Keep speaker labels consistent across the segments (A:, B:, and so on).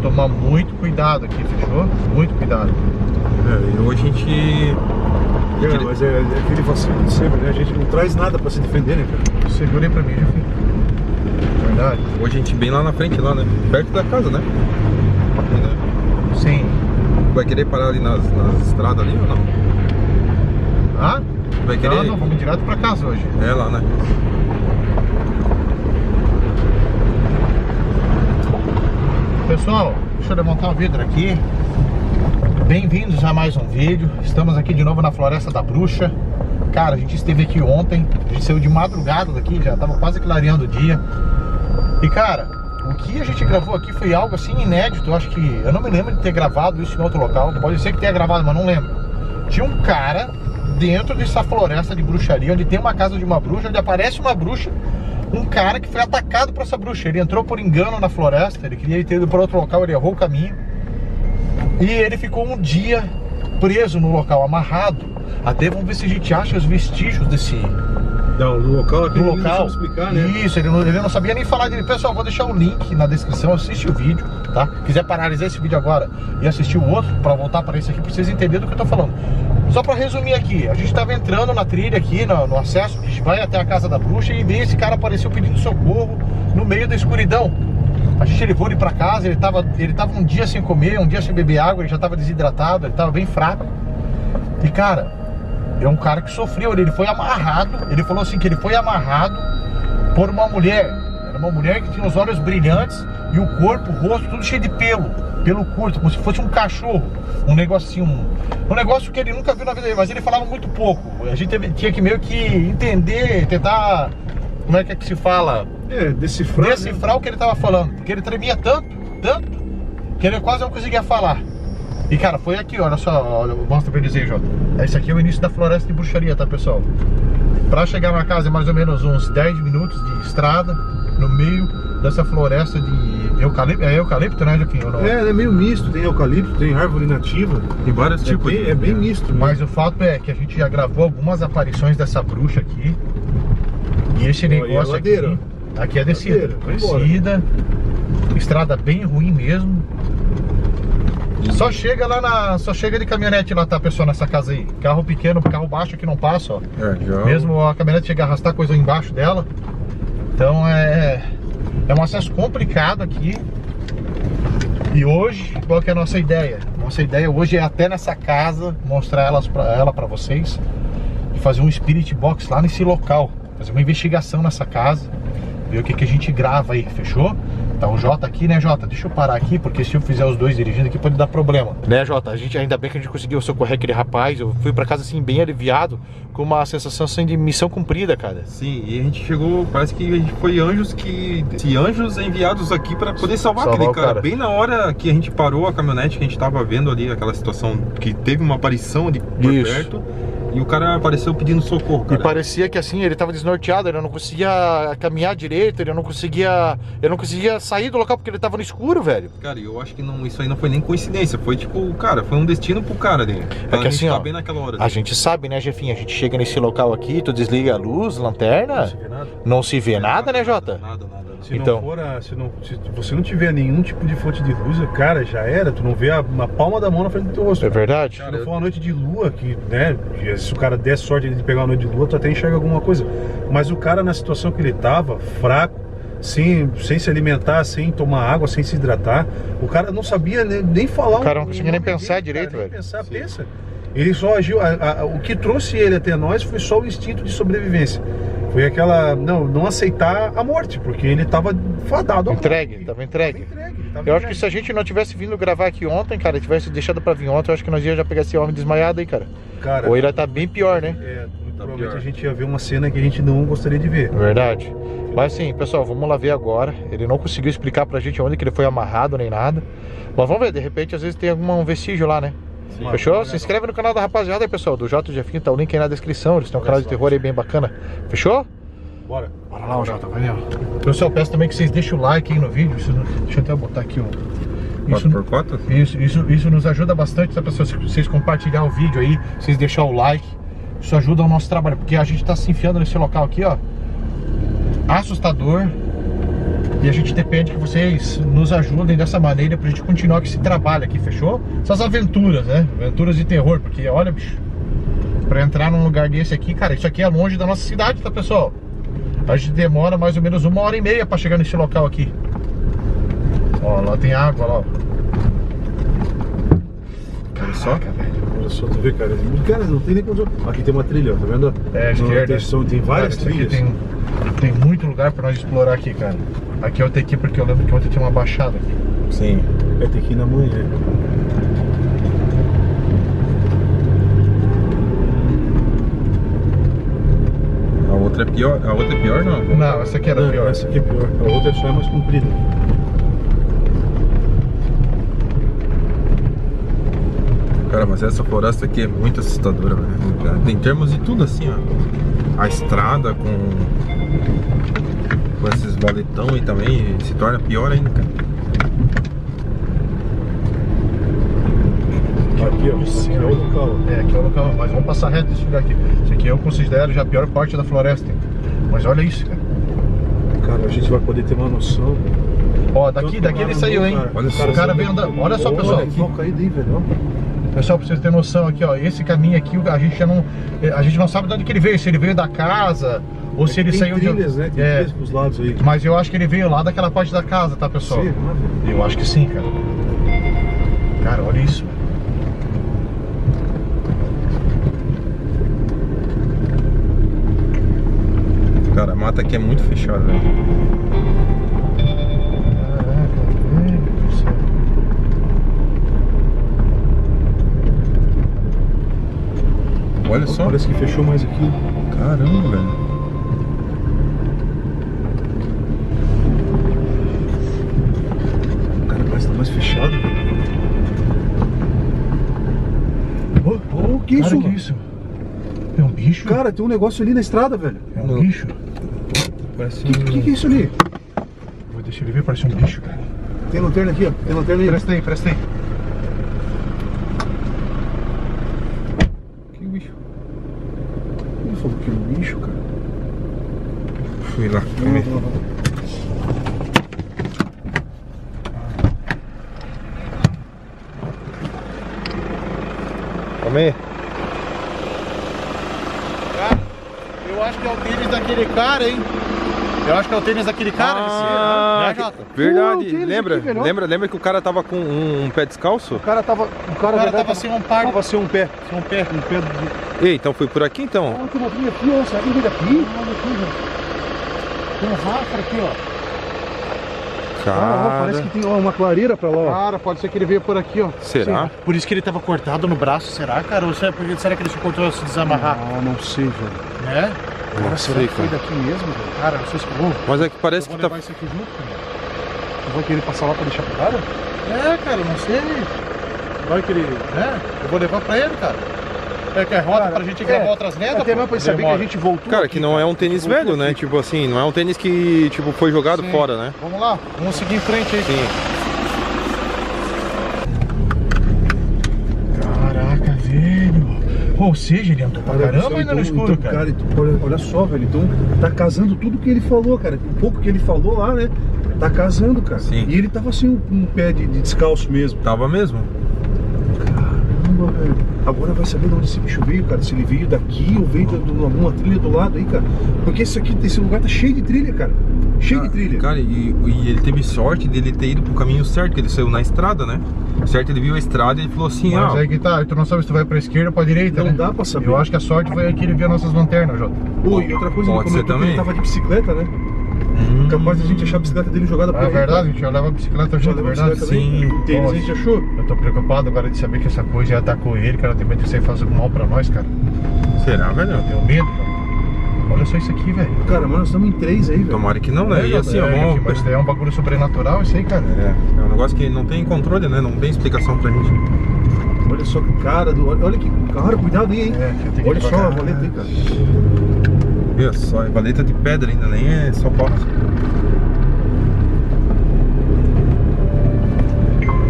A: Vamos tomar muito cuidado aqui, fechou? Muito cuidado.
B: E hoje a gente...
C: Mas é aquele vacilo de sempre, né? A gente não traz nada pra se defender, né, cara?
A: Segurei pra mim, Jefinho. Verdade.
B: Hoje a gente bem lá na frente, lá, né? Perto da casa, né?
A: Sim.
B: Vai querer parar ali nas estradas ali ou não?
A: Ah?
B: Vai querer...
A: Não, vamos direto pra casa hoje.
B: É lá, né?
A: Pessoal, deixa eu levantar o vidro aqui. Bem-vindos a mais um vídeo. Estamos aqui de novo na Floresta da Bruxa. Cara, a gente esteve aqui ontem. A gente saiu de madrugada daqui, já tava quase clareando o dia. E cara, o que a gente gravou aqui foi algo assim inédito. Eu acho que, eu não me lembro de ter gravado isso em outro local. Pode ser que tenha gravado, mas não lembro. Tinha um cara dentro dessa floresta de bruxaria, onde tem uma casa de uma bruxa, onde aparece uma bruxa. Um cara que foi atacado por essa bruxa. Ele entrou por engano na floresta. Ele queria ter ido para outro local, ele errou o caminho. E ele ficou um dia preso no local, amarrado. Até vamos ver se a gente acha os vestígios desse...
C: Não, no local aqui
A: no
C: ele
A: local.
C: não sabe explicar, né?
A: Isso, ele não sabia nem falar dele. Pessoal, vou deixar o link na descrição, assiste o vídeo, tá? Quiser paralisar esse vídeo agora e assistir o outro, pra voltar para esse aqui, pra vocês entenderem do que eu tô falando. Só pra resumir aqui, a gente tava entrando na trilha aqui, no acesso, que vai até a casa da bruxa, e daí esse cara apareceu pedindo socorro no meio da escuridão. A gente levou ele pra casa, ele tava um dia sem comer, um dia sem beber água, ele já tava desidratado, ele tava bem fraco. E cara, é um cara que sofreu, ele foi amarrado, ele falou assim que ele foi amarrado por uma mulher. Era uma mulher que tinha os olhos brilhantes e o corpo, o rosto, tudo cheio de pelo curto, como se fosse um cachorro. Um negocinho, um negócio que ele nunca viu na vida dele, mas ele falava muito pouco. A gente tinha que meio que entender, tentar, como é que se fala? Decifrar o que ele tava falando, porque ele tremia tanto, que ele quase não conseguia falar. E cara, foi aqui, olha só, mostra pra eles aí, Jota. Esse aqui é o início da floresta de bruxaria, tá, pessoal? Pra chegar na casa é mais ou menos uns 10 minutos de estrada, no meio dessa floresta de eucalipto. É eucalipto, né, Jefinho?
C: É meio misto, tem eucalipto, tem árvore nativa.
B: Tem vários tipos.
C: É bem misto, né?
A: Mas o fato é que a gente já gravou algumas aparições dessa bruxa aqui. E esse negócio aqui é descida. Descida, estrada bem ruim mesmo. Só chega de caminhonete lá, tá, pessoal, nessa casa aí. Carro pequeno, carro baixo que não passa, ó. Mesmo a caminhonete chega a arrastar coisa embaixo dela. Então é um acesso complicado aqui. E hoje, qual que é a nossa ideia? Nossa ideia hoje é até nessa casa, mostrar ela pra vocês. E fazer um spirit box lá nesse local. Fazer uma investigação nessa casa. Ver o que a gente grava aí, fechou? Tá o Jota aqui, né, Jota? Deixa eu parar aqui, porque se eu fizer os dois dirigindo aqui pode dar problema. Né, Jota? Ainda bem que a gente conseguiu socorrer aquele rapaz. Eu fui pra casa assim, bem aliviado, com uma sensação assim de missão cumprida, cara.
B: Sim, e a gente chegou, parece que a gente foi anjos enviados aqui pra poder salvar aquele cara. Bem na hora que a gente parou a caminhonete, que a gente tava vendo ali aquela situação que teve uma aparição ali por perto. E o cara apareceu pedindo socorro, cara.
A: E parecia que assim, ele tava desnorteado, ele não conseguia caminhar direito, ele não conseguia sair do local porque ele tava no escuro, velho.
B: Cara, eu acho que isso aí não foi nem coincidência, foi tipo, cara, foi um destino pro cara dele.
A: É que assim, ó,
B: bem naquela hora,
A: a gente sabe, né, Jefinho, a gente chega nesse local aqui, tu desliga a luz, lanterna, não se vê nada, né, Jota?
B: Nada.
C: Se você não tiver nenhum tipo de fonte de luz, cara, já era, tu não vê a palma da mão na frente do teu rosto.
A: É verdade.
C: Se não for uma noite de lua, que, né, se o cara der sorte de pegar uma noite de lua, tu até enxerga alguma coisa. Mas o cara, na situação que ele tava, fraco, sem se alimentar, sem tomar água, sem se hidratar, o cara não sabia nem falar.
A: O cara não conseguia nem pensar direito, velho.
C: Pensa. Ele só agiu, o que trouxe ele até nós foi só o instinto de sobrevivência. Foi aquela, não aceitar a morte, porque ele tava fadado.
A: Tava entregue. Eu acho que se a gente não tivesse vindo gravar aqui ontem, cara, tivesse deixado pra vir ontem, eu acho que nós ia já pegar esse homem desmaiado aí, cara. Ou ele ia tá bem pior, né?
C: Provavelmente a gente ia ver uma cena que a gente não gostaria de ver.
A: Verdade. Mas assim, pessoal, vamos lá ver agora. Ele não conseguiu explicar pra gente onde que ele foi amarrado, nem nada. Mas vamos ver, de repente, às vezes tem algum vestígio lá, né? Sim, fechou? Se inscreve no canal da rapaziada aí, pessoal, do Jota e Jefinho, tá o link aí na descrição. Eles têm um canal de terror aí bem bacana. Fechou?
C: Bora
A: lá, o Jota, vai ali, ó. Pessoal, peço também que vocês deixem o like aí no vídeo. Deixa eu até botar aqui, ó.
B: 4x4?
A: Isso nos ajuda bastante, tá, pessoal? Se vocês compartilhar o vídeo aí, vocês deixar o like, isso ajuda o nosso trabalho, porque a gente tá se enfiando nesse local aqui, ó, assustador. E a gente depende que vocês nos ajudem dessa maneira pra gente continuar com esse trabalho aqui, fechou? Essas aventuras, né? Aventuras de terror, porque olha, bicho, pra entrar num lugar desse aqui, cara, isso aqui é longe da nossa cidade, tá, pessoal? A gente demora mais ou menos 1h30 pra chegar nesse local aqui. Ó, lá tem água, lá, ó.
B: Olha só.
A: Caraca, velho.
C: Olha só, tu vê, cara. Cara, não tem nem condição. Aqui tem uma trilha, ó, tá vendo?
A: É, esquerda.
C: Tem várias
A: cara,
C: trilhas.
A: Tem muito lugar pra nós explorar aqui, cara. Aqui eu tenho que ir porque eu lembro que ontem tinha uma baixada aqui.
B: Sim.
C: Tem que ir na manhã.
B: A outra é pior? A outra é pior, não?
A: Não, essa aqui era
C: Não,
A: pior.
C: essa aqui é pior. A outra só é mais comprida.
B: Cara, mas essa floresta aqui é muito assustadora, velho. Em termos de tudo assim, ó. A estrada com esses valetão e também se torna pior ainda, cara.
C: Aqui, ó. Aqui é o local.
A: É, aqui é o local, mas vamos passar reto nesse lugar aqui. Isso aqui eu considero já a pior parte da floresta. Mas olha isso, cara.
C: Cara, a gente vai poder ter uma noção.
A: Ó, daqui ele saiu, hein?
B: Olha só,
A: O cara veio andando. Olha só, pessoal.
C: Olha, mal caído aí, velho.
A: Pessoal, pra vocês terem noção aqui, ó, esse caminho aqui, a gente não sabe de onde que ele veio, se ele veio da casa, ou se ele
C: tem
A: saiu
C: trilhas,
A: de...
C: né? Tem trilhas pros lados aí.
A: Mas eu acho que ele veio lá daquela parte da casa, tá, pessoal?
C: Sim,
A: Eu acho que sim, cara. Cara, olha isso.
B: Cara, a mata aqui é muito fechada, velho.
A: Caraca, velho do céu.
B: Olha só.
C: Parece que fechou mais aqui.
B: Caramba, velho.
C: Cara, parece que tá mais fechado.
A: Oh,
C: que
A: cara,
C: isso?
A: que isso? É um bicho?
C: Cara, tem um negócio ali na estrada, velho.
A: É um bicho?
B: Parece
C: O que é isso ali?
A: Vou deixar ele ver, parece um bicho, cara.
C: Tem lanterna aqui, ó. Tem lanterna aí.
A: Presta aí.
B: Que bicho.
C: Ele falou que é um bicho, cara.
B: Fui lá. Calma aí. Calma aí.
A: Cara, eu acho que é o tênis daquele cara, hein? Eu acho que é o tênis daquele cara, né, Jota?
B: Verdade.
C: tênis
B: Lembra?
C: aqui, velho.
B: Lembra que o cara tava com um pé descalço?
C: O cara tava
A: sem um par.
C: Tava sem um pé.
A: Sem um pé.
C: Um pé do...
B: Ei, então foi por aqui então?
C: Ah, tem uma trilha aqui, ó. Será que ele veio daqui?
A: Olha aqui, velho. Tem um rastro aqui, ó.
C: Ah, parece que tem ó, uma clareira pra lá, ó.
A: Cara, pode ser que ele veio por aqui, ó.
B: Será?
A: Sim. Por isso que ele tava cortado no braço, será, cara? Ou será que ele se encontrou a se desamarrar?
C: Ah, não sei, velho.
A: Né?
C: Cara,
B: Não
C: será
B: sei,
C: que foi
B: cara.
C: daqui mesmo, velho?
A: Cara, vocês que vão.
B: Mas é que parece
A: Eu
B: que
A: vou
B: tá...
A: levar isso aqui junto, cara.
C: Tu vai querer passar lá pra deixar pro cara?
A: É, cara, não sei. Vai que ele. Né? Eu vou levar pra ele, cara. É que é rota
C: Cara,
A: pra gente gravar outras merdas.
C: Até mesmo pra ele saber que a gente voltou.
B: Cara,
C: aqui,
B: que não é um tênis
C: Voltou
B: velho, né?
C: aqui.
B: Tipo assim, não é um tênis que tipo, foi jogado
A: Sim.
B: fora, né?
A: Vamos lá, vamos seguir em frente aí.
B: Sim.
A: Caraca, velho. Ou seja, ele andou pra caramba ainda no escuro, cara.
C: Olha só, velho. Então tá casando tudo que ele falou, cara. Um pouco que ele falou lá, né? Tá casando, cara.
B: Sim.
C: E ele tava assim, um pé de descalço mesmo.
B: Tava mesmo.
C: Caramba, velho. Agora vai saber de onde esse bicho veio, cara. Se ele veio daqui ou veio de alguma trilha do lado aí, cara. Porque esse lugar tá cheio de trilha, cara. Cheio de trilha.
B: Cara, e ele teve sorte dele ter ido pro caminho certo, que ele saiu na estrada, né? Certo, ele viu a estrada e ele falou assim,
A: Mas aí que tá, tu não sabe se tu vai pra esquerda ou pra direita,
C: Não
A: né?
C: dá pra saber.
A: Eu acho que a sorte foi que ele viu nossas lanternas, Jota.
C: Pô, e outra coisa, ele
B: Pode ser
C: comentou que
B: também.
C: ele tava de bicicleta, né? Capaz de a gente achar a bicicleta dele jogada por
A: É
C: aí.
A: verdade, a gente já leva a bicicleta junto, é verdade?
B: Sim.
C: O tênis a gente achou.
A: Eu tô preocupado agora de saber que essa coisa já atacou ele, cara. Eu tenho medo que isso aí faça mal pra nós, cara.
B: Será, velho?
A: Eu tenho medo, cara. Olha só isso aqui, velho.
C: Cara, mas nós estamos em 3 aí, velho.
B: Tomara que não, né? E assim, ó, vamos...
A: Mas isso daí é um bagulho sobrenatural, isso aí, cara.
B: É um negócio que não tem controle, né? Não tem explicação pra gente.
C: Olha só que cara do... Olha que cara, cuidado aí, hein?
A: É, que eu tenho que
C: Olha só a
A: devagar.
C: valeta aí, cara.
B: Olha só, é valeta de pedra ainda, nem é só pau.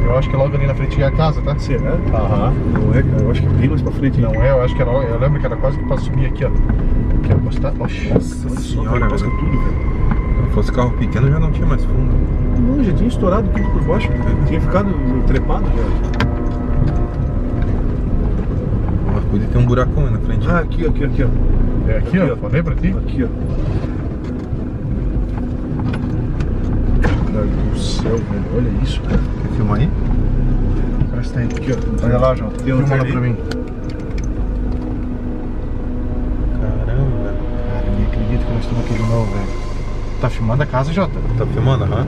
A: Eu acho que logo ali na frente é a casa, tá?
C: Será?
A: Aham.
C: Não é, cara. Eu acho que é bem mais pra frente.
A: Não é, eu acho que era. Eu lembro que era quase que pra subir aqui, ó. Aqui, ó, postar. Oxi.
B: Nossa
C: Olha só,
B: senhora,
C: cara, passa
B: velho.
C: tudo, velho.
B: Se fosse carro pequeno já não tinha mais fundo.
C: Não, já tinha estourado tudo por baixo. Tinha ficado trepado já.
B: Mas podia ter um buracão aí na frente.
C: Ah, aqui, ó.
A: É aqui, ó. Falei pra ti?
C: Aqui, ó. Cara do céu, velho. Olha isso, cara.
B: Quer filmar aí?
A: Presta aí.
C: Aqui, ó.
A: Olha lá, João.
C: Tem um
A: Filma lá
C: ali?
A: pra mim.
B: Caramba.
A: Cara, eu nem acredito que nós estamos aqui de novo, velho. Tá filmando a casa, Jota?
B: Tá filmando, aham?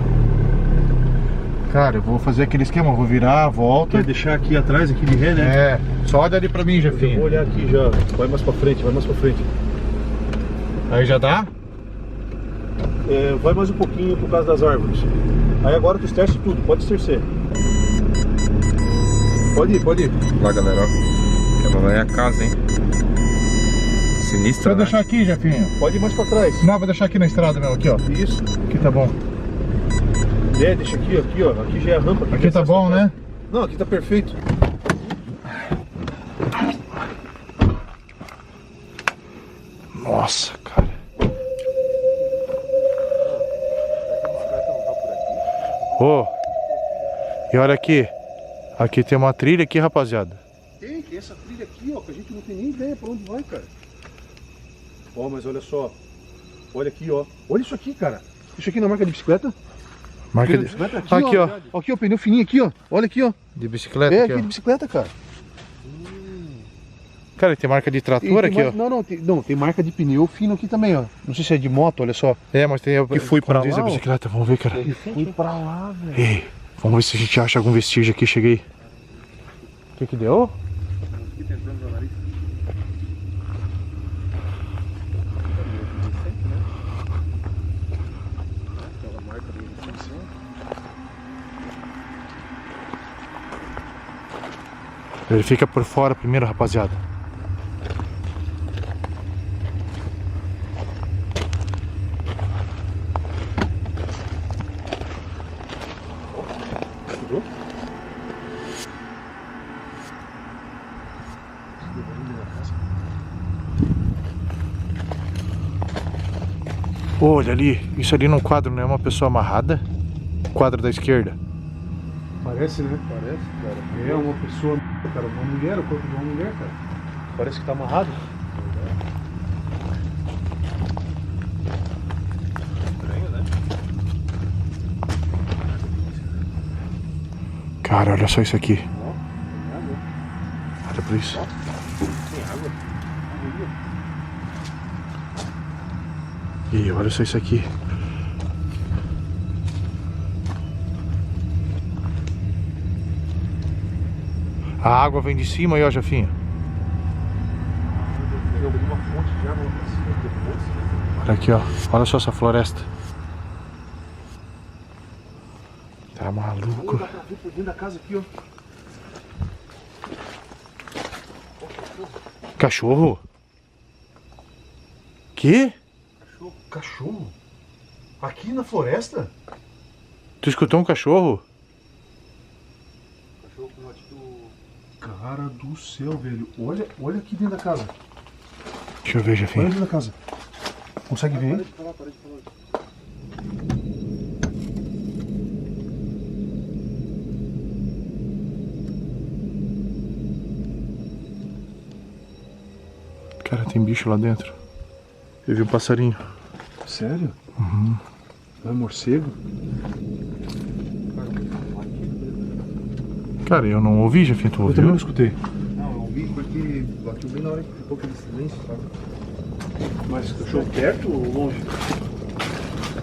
A: Cara, eu vou fazer aquele esquema, eu vou virar, volta.
C: Quer deixar aqui atrás, aqui de ré, né?
A: É, só olha ali pra mim,
C: Eu
A: Jefinho.
C: vou olhar aqui já. Vai mais pra frente, vai mais pra frente.
A: Aí já dá?
C: É, vai mais um pouquinho por causa das árvores. Aí agora tu esterce tudo, pode estercer. Pode ir, pode ir.
B: Lá, galera, ó. Aquela lá é a casa, hein? Sinistra,
A: Vai
B: né?
A: deixar aqui, Jefinho?
C: Pode ir mais pra trás.
A: Não, vou deixar aqui na estrada mesmo, aqui ó.
C: Isso.
A: Aqui tá bom.
C: É, deixa aqui, ó. Aqui já é a rampa.
A: Aqui tá bom, né?
C: Não, aqui tá perfeito.
A: Nossa, cara. Ô, e olha aqui. Aqui tem uma trilha aqui, rapaziada.
C: Tem essa trilha aqui, ó, que a gente não tem nem ideia pra onde vai, cara. Ó, mas olha só. Olha aqui, ó. Olha isso aqui, cara. Isso aqui na marca de bicicleta?
A: Marca
C: Pneu
A: de...
C: bicicleta
A: Aqui, ó.
C: Aqui, ó, pneu fininho aqui, ó. Olha aqui, ó.
A: De bicicleta
C: É,
A: aqui,
C: aqui
A: ó.
C: de bicicleta, cara.
A: Cara, tem marca de trator aqui, ó.
C: Não, tem marca de pneu fino aqui também, ó. Não sei se é de moto, olha só.
A: É, mas tem...
C: Que fui pra
A: como diz
C: lá,
A: a
C: ó.
A: bicicleta, vamos ver, cara.
C: E fui pra lá, velho.
A: Ei, vamos ver se a gente acha algum vestígio aqui, cheguei. O que deu? Ele fica por fora primeiro, rapaziada. Olha ali, isso ali num quadro não é uma pessoa amarrada? Quadro da esquerda.
C: Parece, né? Parece, cara. É uma pessoa, cara, uma mulher, o corpo de uma mulher, cara. Parece que tá amarrado.
B: Estranho, né?
A: Cara, olha só isso aqui.
C: Ó, tem água.
A: Olha pra isso.
C: Tem água.
A: Ih, olha só isso aqui. A água vem de cima aí, ó, Jefinho.
C: Tem alguma fonte de água pra cima depois, né?
A: Olha aqui, ó. Olha só essa floresta. Tá maluco.
C: Dá pra ver por dentro da casa aqui, ó.
A: Cachorro? Que?
C: Cachorro? Aqui na floresta?
A: Tu escutou um cachorro?
C: Cachorro com latido. Cara do céu, velho. Olha aqui dentro da casa.
A: Deixa eu ver,
C: Olha
A: Jefinho.
C: dentro da casa. Consegue ver?
B: Para de falar.
A: Cara, tem bicho lá dentro. Eu vi um passarinho.
C: Sério?
A: Uhum.
C: É morcego?
A: Cara, eu não ouvi, Jefinho, tu
C: Eu também não
A: ouviu?
C: escutei.
B: Não, eu ouvi porque bateu bem na hora que ficou aquele silêncio, sabe?
C: Mas cachorro perto ou longe?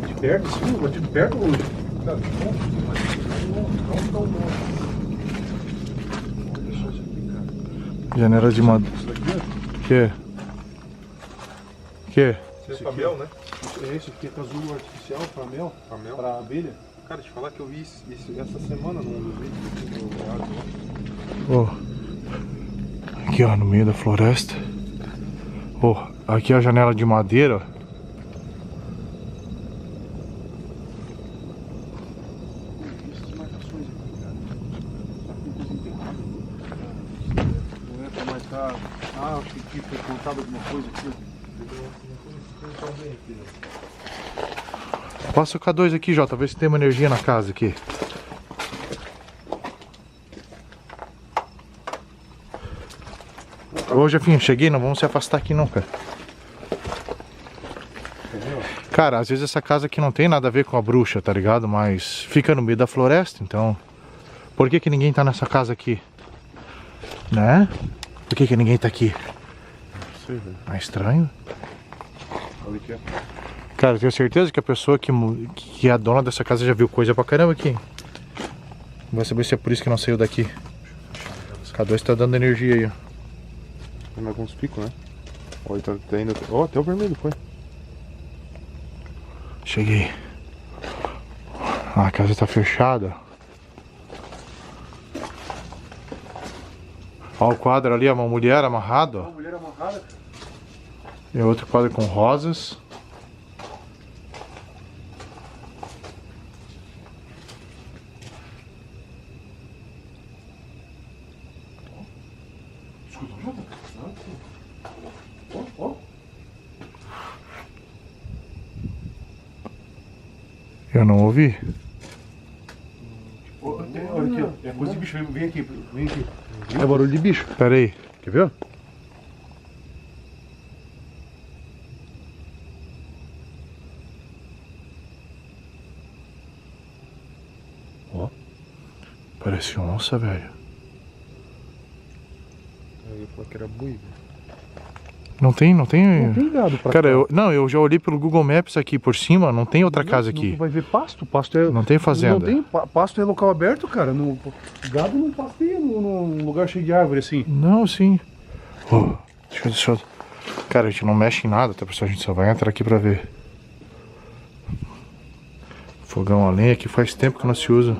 C: De perto, sim, batido perto ou longe?
B: Cara, não tão longe. Olha só isso aqui, cara.
A: Janela de madeira.
C: Isso daqui, ó.
A: Que? Que?
B: Esse é papel, né?
C: Esse aqui é casulo artificial para mel,
B: Papel.
C: para abelha.
B: Cara, te falar que eu vi isso essa semana num dos vídeos do lado.
A: Ó. Aqui, ó, no meio da floresta. Ó, aqui é a janela de madeira, ó.
C: Essas marcações aqui, cara. Tá com coisa enterrada. Não é pra marcar. Ah, acho que aqui foi contado alguma coisa aqui.
A: Passa o K2 aqui, Jota, ver se tem uma energia na casa aqui. Ô, Jefinho, cheguei, não vamos se afastar aqui não, cara. Cara, às vezes essa casa aqui não tem nada a ver com a bruxa, tá ligado? Mas fica no meio da floresta, então... Por que ninguém tá nessa casa aqui? Né? Por que ninguém tá aqui?
C: Não sei, velho.
A: É estranho.
C: Olha aqui, ó.
A: Cara, eu tenho certeza que a pessoa que é a dona dessa casa já viu coisa pra caramba aqui. Vai saber se é por isso que não saiu daqui. K2 tá dando energia aí, ó.
B: Tem alguns picos, né? Olha, tá ainda... Ó, até o vermelho foi.
A: Cheguei. A casa tá fechada. Olha o quadro ali, uma mulher amarrada, ó.
C: Uma mulher amarrada.
A: E outro quadro com rosas. Eu não ouvi.
C: Olha aqui, ó. É coisa de bicho. Vem aqui, vem aqui. É barulho de bicho.
A: Pera aí.
C: Quer ver? Ó.
A: Parece onça, velho.
B: Ele falou que era boi.
A: Não tem.
C: Não tem gado pra
A: Cara,
C: cá.
A: eu já olhei pelo Google Maps aqui por cima, não tem outra casa aqui.
C: Não vai ver pasto. Pasto é...
A: Não tem fazenda.
C: Não tem, pasto é local aberto, cara. Gado não pasteia num lugar cheio de árvore assim.
A: Não, sim. Oh, deixa eu... Cara, a gente não mexe em nada, tá, pessoal? A gente só vai entrar aqui pra ver. Fogão a lenha que faz tempo que não se usa.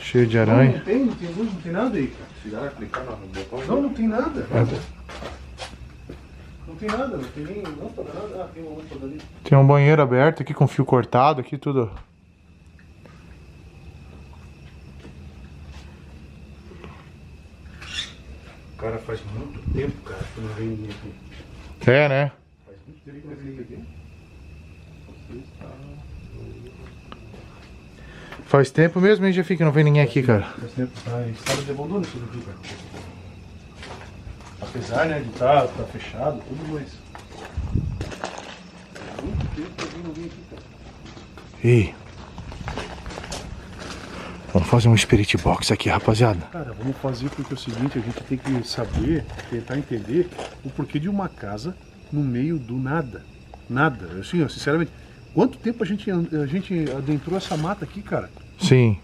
A: Cheio de aranha.
C: Não tem luz, não tem nada aí, cara.
B: Chegaram a clicar no botão?
C: Não tem nada.
A: É.
C: Não tem nada, não tem nem lâmpada, nada. Ah, tem uma lâmpada ali.
A: Tem um banheiro aberto aqui com fio cortado, aqui tudo.
C: Cara, faz muito tempo, cara, que não vem ninguém aqui.
A: É, né?
C: Faz muito tempo que não vem aqui.
A: Faz tempo mesmo, hein, Jefinho, que não vem ninguém aqui, cara.
C: Faz tempo que tá em estado de abandono isso daqui, cara. Apesar, né, de tá fechado, tudo mais. Muito tempo que não vem aqui, cara.
A: Ei. Vamos fazer um Spirit Box aqui, rapaziada.
C: Cara, vamos fazer porque é o seguinte, a gente tem que saber, tentar entender o porquê de uma casa no meio do nada. Nada. Assim, ó, sinceramente, quanto tempo a gente adentrou essa mata aqui, cara?
A: Sim,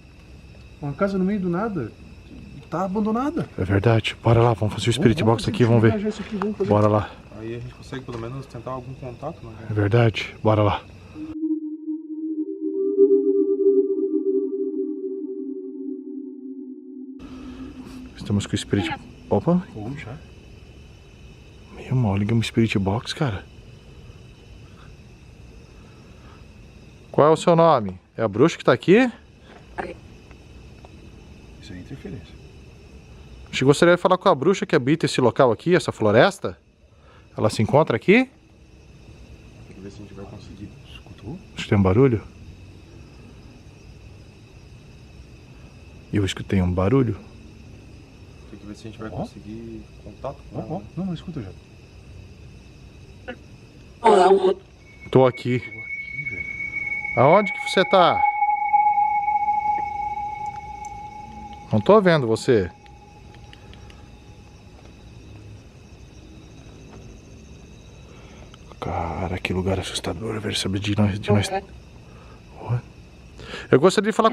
C: Uma casa no meio do nada, tá abandonada.
A: é verdade. Bora lá, vamos fazer o Spirit Box aqui, vamos ver. Bora lá.
B: Aí a gente consegue pelo menos tentar algum contato, né?
A: É verdade, bora lá. Estamos com o Spirit... Opa,
C: Vamos já.
A: meio mal, ligamos o Spirit Box, cara. Qual é o seu nome? É a bruxa que tá aqui?
C: Isso é interferência.
A: A gente gostaria de falar com a bruxa que habita esse local aqui, essa floresta. Ela se encontra aqui?
B: Tem que ver se a gente vai conseguir.
C: Escutou?
A: Acho que tem um barulho. Eu escutei um barulho.
B: Tem que ver se a gente vai
C: Ó.
B: conseguir contato com
C: Ó,
B: ela.
C: ó. Não, escuta já.
A: Tô aqui.
C: Tô aqui, velho.
A: Aonde que você tá? Não tô vendo você. Cara, que lugar assustador, velho. Sabe de nós. Oi? Eu gostaria de falar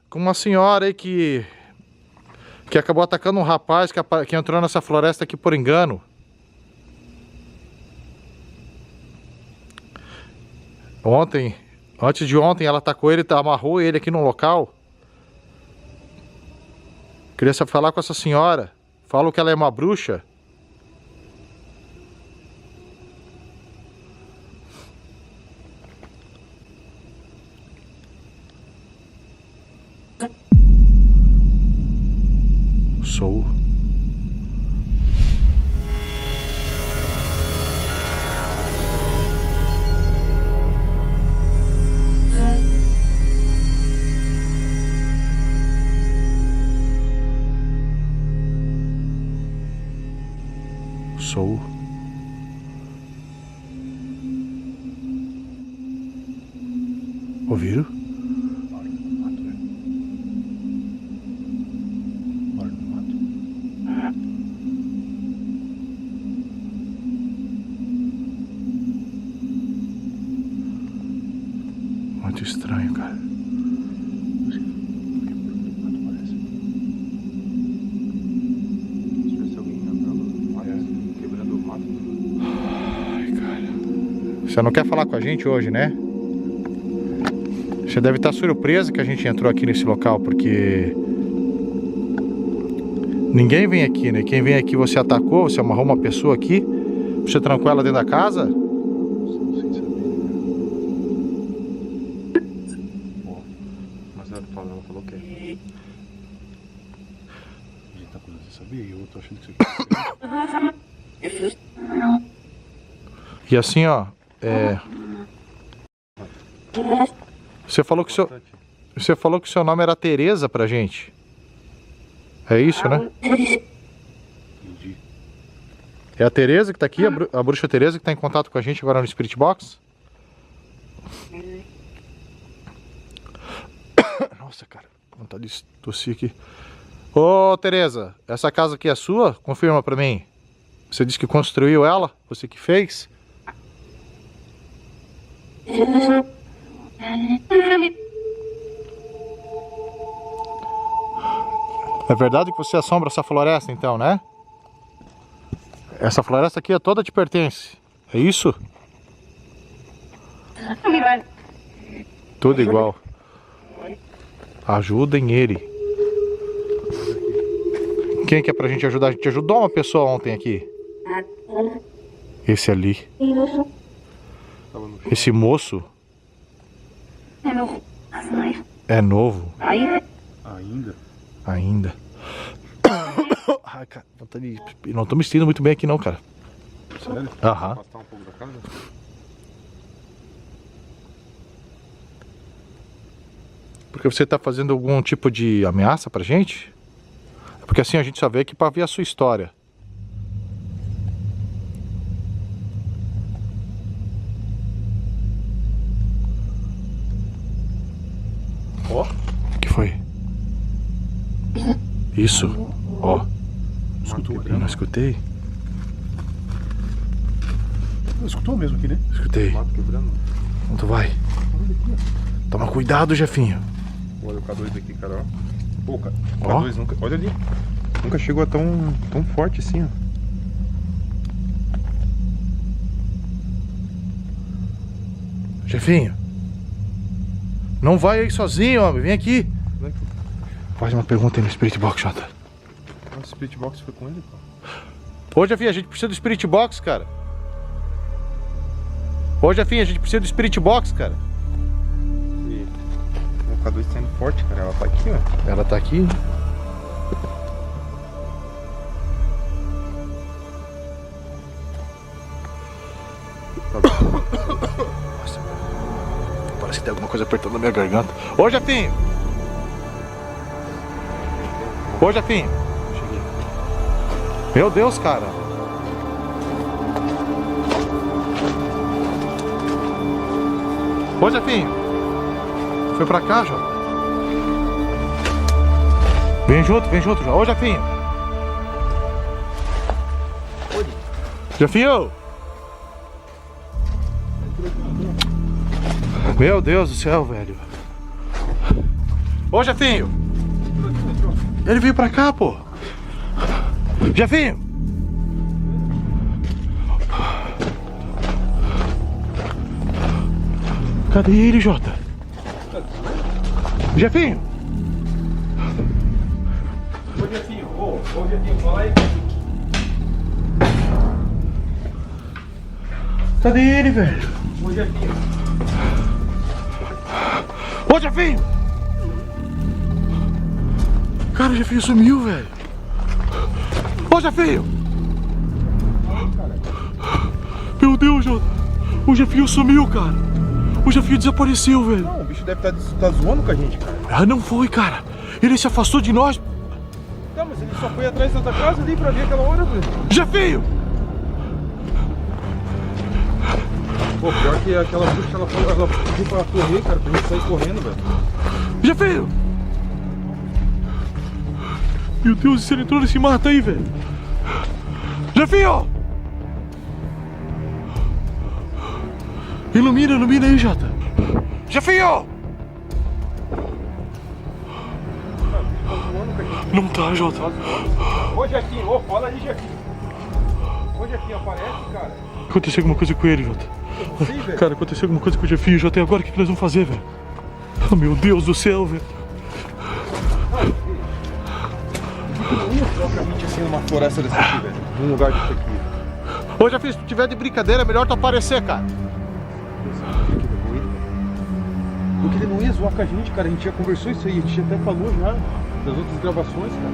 A: com uma senhora aí que acabou atacando um rapaz que entrou nessa floresta aqui por engano. Antes de ontem, ela atacou ele, amarrou ele aqui no local. Queria só falar com essa senhora. Falo que ela é uma bruxa. Sou. Ouviram? Muito estranho, cara. Ai, cara. Você não quer falar com a gente hoje, né? Você deve estar surpreso que a gente entrou aqui nesse local, porque ninguém vem aqui, né? Quem vem aqui você atacou, você amarrou uma pessoa aqui, você trancou ela dentro da casa?
B: Mas ela falou o quê?
C: A gente tá com você sabia? Eu tô achando que isso aqui...
A: E assim, ó, você falou que o seu nome era Tereza pra gente. É isso, né?
C: Entendi.
A: É a Tereza que tá aqui, a bruxa Tereza que tá em contato com a gente agora no Spirit Box? Nossa, cara, vontade de tossir aqui. Ô, Tereza, essa casa aqui é sua? Confirma pra mim. Você disse que construiu ela? Você que fez? É verdade que você assombra essa floresta então, né? Essa floresta aqui é toda te pertence. É isso? Tudo igual. Ajudem ele. Quem que é pra gente ajudar? A gente ajudou uma pessoa ontem aqui. Esse ali. Esse moço é novo.
C: Ainda?
A: Ainda. Ai, cara, não tô me sentindo muito bem aqui não, cara.
C: Sério?
A: Aham.
B: Afastar um pouco da casa?
A: Porque você tá fazendo algum tipo de ameaça pra gente? Porque assim a gente só veio aqui pra ver a sua história. Ó. O que foi? Isso. Ó.
C: Escutou?
A: Não escutei?
C: Escutou mesmo aqui, né?
A: Escutei.
B: Mato quebrando.
A: Onde tu vai? Toma cuidado, Jefinho.
B: Olha o K2 aqui, cara, ó. Pô, cara, o
A: Ó.
B: K2 nunca... Olha ali. Nunca chegou a tão forte assim, ó.
A: Jefinho. Não vai aí sozinho, homem. Vem aqui. Faz uma pergunta aí no Spirit Box, Jota.
B: O Spirit Box foi com ele, pô.
A: Ô, Jefinho, a gente precisa do Spirit Box, cara. Ô, Jefinho, a gente precisa do Spirit Box, cara.
B: E o K2 sendo forte, cara. Ela tá aqui, ó.
A: Ela tá aqui. Nossa, parece que tem alguma coisa apertando na minha garganta. Ô, Jefinho! Ô, Jefinho!
B: Cheguei.
A: Meu Deus, cara! Ô, Jefinho! Foi pra cá, Jô? Vem junto, Jô. Ô, Jefinho! Jefinho! Meu Deus do céu, velho. Ô, Jefinho! Ele veio pra cá, pô. Jefinho! Cadê ele, Jota? Jefinho!
B: Ô, Jefinho, Jefinho, fala aí.
A: Cadê ele, velho?
B: Ô, Jefinho.
A: Ô, Jefinho! Cara, o Jefinho sumiu, velho. Ô, Jefinho! Meu Deus, Jota. O Jefinho sumiu, cara. O Jefinho desapareceu, velho.
B: Não, o bicho deve tá zoando com a gente, cara.
A: Ah, não foi, cara. Ele se afastou de nós.
B: Tá, mas ele só foi atrás da tua casa ali pra ver aquela hora, velho.
A: Jefinho!
B: Pô, pior que aquela bruxa, ela pediu pra correr, cara, pra gente sair correndo, velho.
D: Jefinho! Meu Deus, se ele entrou nesse mato aí, velho. Jefinho! Ilumina aí, Jota. Jefinho! Não tá, Jota.
B: Ô, Jefinho, ô, fala aí, Jefinho. Ô, Jefinho, aparece, cara.
D: Aconteceu alguma coisa com ele, Jota.
B: Eu sei, velho.
D: Cara, aconteceu alguma coisa com o Jefinho, Jota. E agora o que nós vamos fazer, velho? Oh, meu Deus do céu, velho.
B: Não ia só pra gente assim numa floresta desse aqui, velho. Num lugar desse aqui.
A: Ô, Jefinho, se tu tiver de brincadeira, é melhor tu aparecer, cara.
B: Porque ele não ia zoar com a gente, cara. A gente já conversou isso aí, a gente até falou já das outras gravações, cara.